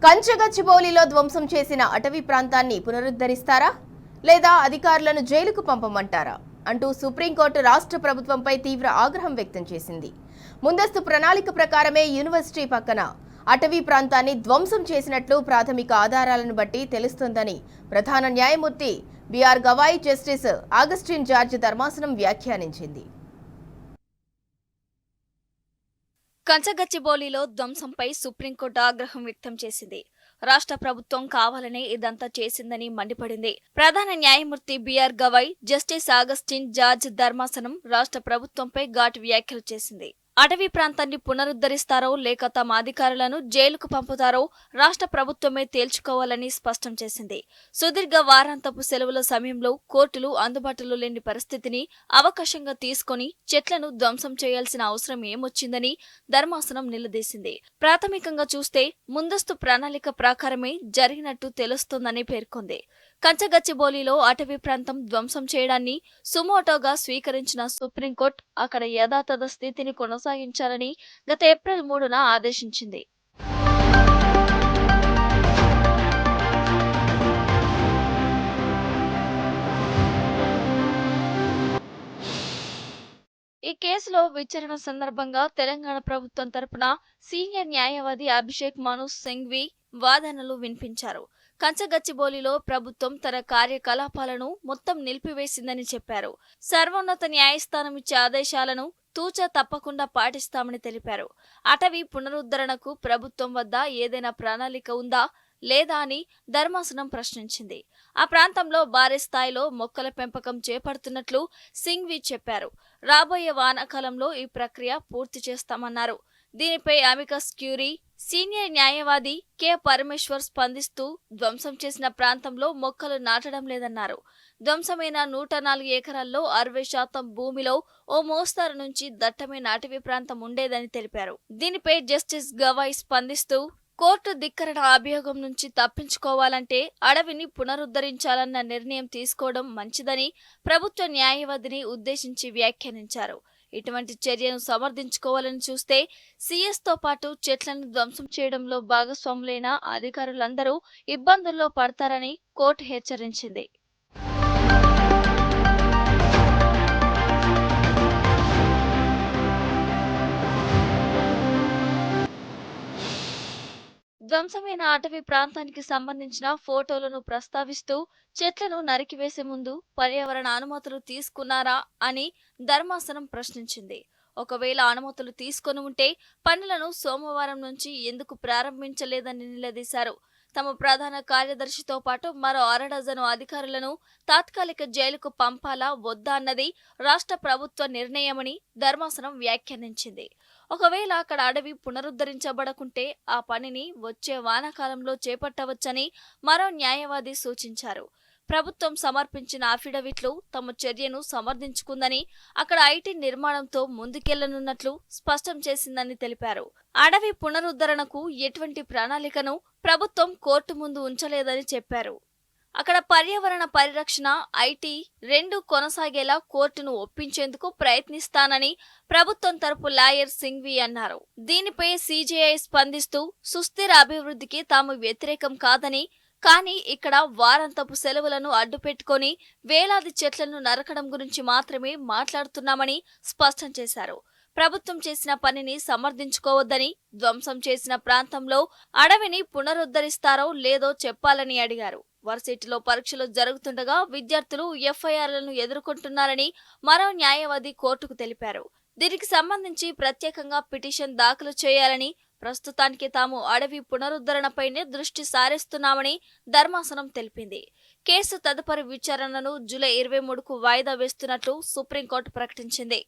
కంచగచ్చిబౌలిలో ధ్వంసం చేసిన అటవీ ప్రాంతాన్ని పునరుద్ధరిస్తారా లేదా అధికారులను జైలుకు పంపమంటారా అంటూ సుప్రీంకోర్టు రాష్ట్ర ప్రభుత్వంపై తీవ్ర ఆగ్రహం వ్యక్తం చేసింది. ముందస్తు ప్రణాళిక ప్రకారమే యూనివర్సిటీ పక్కన అటవీ ప్రాంతాన్ని ధ్వంసం చేసినట్లు ప్రాథమిక ఆధారాలను బట్టి తెలుస్తోందని ప్రధాన న్యాయమూర్తి BR Gavai justice Augustine George ధర్మాసనం వ్యాఖ్యానించింది. కంచగచ్చిబౌలిలో ధ్వంసంపై సుప్రీంకోర్టు ఆగ్రహం వ్యక్తం చేసింది. రాష్ట్ర ప్రభుత్వం కావాలనే ఇదంతా చేసిందని మండిపడింది. ప్రధాన న్యాయమూర్తి BR Gavai justice Augustine George ధర్మాసనం రాష్ట్ర ప్రభుత్వంపై ఘాటు వ్యాఖ్యలు చేసింది. అటవీ ప్రాంతాన్ని పునరుద్ధరిస్తారో లేక తమ అధికారులను జైలుకు పంపుతారో రాష్ట్ర ప్రభుత్వమే తేల్చుకోవాలని స్పష్టం చేసింది. సుదీర్ఘ వారాంతపు సెలవుల సమయంలో కోర్టులు అందుబాటులో లేని పరిస్థితిని అవకాశంగా తీసుకుని చెట్లను ధ్వంసం చేయాల్సిన అవసరం ఏమొచ్చిందని ధర్మాసనం నిలదీసింది. ప్రాథమికంగా చూస్తే ముందస్తు ప్రణాళిక ప్రకారమే జరిగినట్టు తెలుస్తోందని పేర్కొంది. కంచగచ్చిబౌలిలో అటవీ ప్రాంతం ధ్వంసం చేయడాన్ని సుమోటోగా స్వీకరించిన సుప్రీంకోర్టు అక్కడ యథాతథ స్థితిని కొనసాగించాలని గత ఏప్రిల్ 3న ఆదేశించింది. ఈ కేసులో విచారణ సందర్భంగా తెలంగాణ ప్రభుత్వం తరపున సీనియర్ న్యాయవాది అభిషేక్ మను సింఘ్వి వాదనలు వినిపించారు. కంచగచ్చిబౌలిలో ప్రభుత్వం తన కార్యకలాపాలను మొత్తం నిలిపివేసిందని చెప్పారు. సర్వోన్నత న్యాయస్థానం ఇచ్చే ఆదేశాలను తూచా తప్పకుండా పాటిస్తామని తెలిపారు. అటవీ పునరుద్ధరణకు ప్రభుత్వం వద్ద ఏదైనా ప్రణాళిక ఉందా లేదా అని ధర్మాసనం ప్రశ్నించింది. ఆ ప్రాంతంలో భారీ స్థాయిలో మొక్కల పెంపకం చేపడుతున్నట్లు సింఘ్వి చెప్పారు. రాబోయే వానాకాలంలో ఈ ప్రక్రియ పూర్తి చేస్తామన్నారు. దీనిపై అమికస్ క్యూరీ సీనియర్ న్యాయవాది కె పరమేశ్వర్ స్పందిస్తూ ధ్వంసం చేసిన ప్రాంతంలో మొక్కలు నాటడం లేదన్నారు. ధ్వంసమైన 104 ఎకరాల్లో 60% భూమిలో ఓ మోస్తారు నుంచి దట్టమైన అటవీ ప్రాంతం ఉండేదని తెలిపారు. దీనిపై జస్టిస్ గవాయ్ స్పందిస్తూ కోర్టు ధిక్కరణ అభియోగం నుంచి తప్పించుకోవాలంటే అడవిని పునరుద్ధరించాలన్న నిర్ణయం తీసుకోవడం మంచిదని ప్రభుత్వ న్యాయవాదిని ఉద్దేశించి వ్యాఖ్యానించారు. ఇటువంటి చర్యను సమర్థించుకోవాలని చూస్తే సీఎస్తో పాటు చెట్లను ధ్వంసం చేయడంలో భాగస్వాములైన అధికారులందరూ ఇబ్బందుల్లో పడతారని కోర్టు హెచ్చరించింది. ధ్వంసమైన అటవీ ప్రాంతానికి సంబంధించిన ఫోటోలను ప్రస్తావిస్తూ చెట్లను నరికివేసే ముందు పర్యావరణ అనుమతులు తీసుకున్నారా అని ధర్మాసనం ప్రశ్నించింది. ఒకవేళ అనుమతులు తీసుకొని ఉంటే పనులను సోమవారం నుంచి ఎందుకు ప్రారంభించలేదని నిలదీశారు. తమ ప్రధాన కార్యదర్శితో పాటు మరో 6 డజను అధికారులను తాత్కాలిక జైలుకు పంపాలా వద్దా అన్నది రాష్ట్ర ప్రభుత్వ నిర్ణయమని ధర్మాసనం వ్యాఖ్యానించింది. ఒకవేళ అక్కడ అడవి పునరుద్ధరించబడకుంటే ఆ పనిని వచ్చే వానాకాలంలో చేపట్టవచ్చని మరో న్యాయవాది సూచించారు. ప్రభుత్వం సమర్పించిన అఫిడవిట్లు తమ చర్యను సమర్థించుకుందని, అక్కడ ఐటీ నిర్మాణంతో ముందుకెళ్లనున్నట్లు స్పష్టం చేసిందని తెలిపారు. అడవి పునరుద్ధరణకు ఎటువంటి ప్రణాళికను ప్రభుత్వం కోర్టు ముందు ఉంచలేదని చెప్పారు. అక్కడ పర్యావరణ పరిరక్షణ, ఐటీ రెండూ కొనసాగేలా కోర్టును ఒప్పించేందుకు ప్రయత్నిస్తానని ప్రభుత్వం తరపు లాయర్ సింఘ్వి అన్నారు. దీనిపై సీజేఐ స్పందిస్తూ సుస్థిర అభివృద్ధికి తాము వ్యతిరేకం కాదని, కానీ ఇక్కడ వారాంతపు సెలవులను అడ్డుపెట్టుకుని వేలాది చెట్లను నరకడం గురించి మాత్రమే మాట్లాడుతున్నామని స్పష్టం చేశారు. ప్రభుత్వం చేసిన పనిని సమర్థించుకోవద్దని, ధ్వంసం చేసిన ప్రాంతంలో అడవిని పునరుద్ధరిస్తారో లేదో చెప్పాలని అడిగారు. వర్సిటీలో పరీక్షలు జరుగుతుండగా విద్యార్థులు ఎఫ్ఐఆర్లను ఎదుర్కొంటున్నారని మరో న్యాయవాది కోర్టుకు తెలిపారు. దీనికి సంబంధించి ప్రత్యేకంగా పిటిషన్ దాఖలు చేయాలని, ప్రస్తుతానికి తాము అడవి పునరుద్ధరణపైనే దృష్టి సారిస్తున్నామని ధర్మాసనం తెలిపింది. కేసు తదుపరి విచారణను జూలై 23కు వాయిదా వేస్తున్నట్లు సుప్రీంకోర్టు ప్రకటించింది.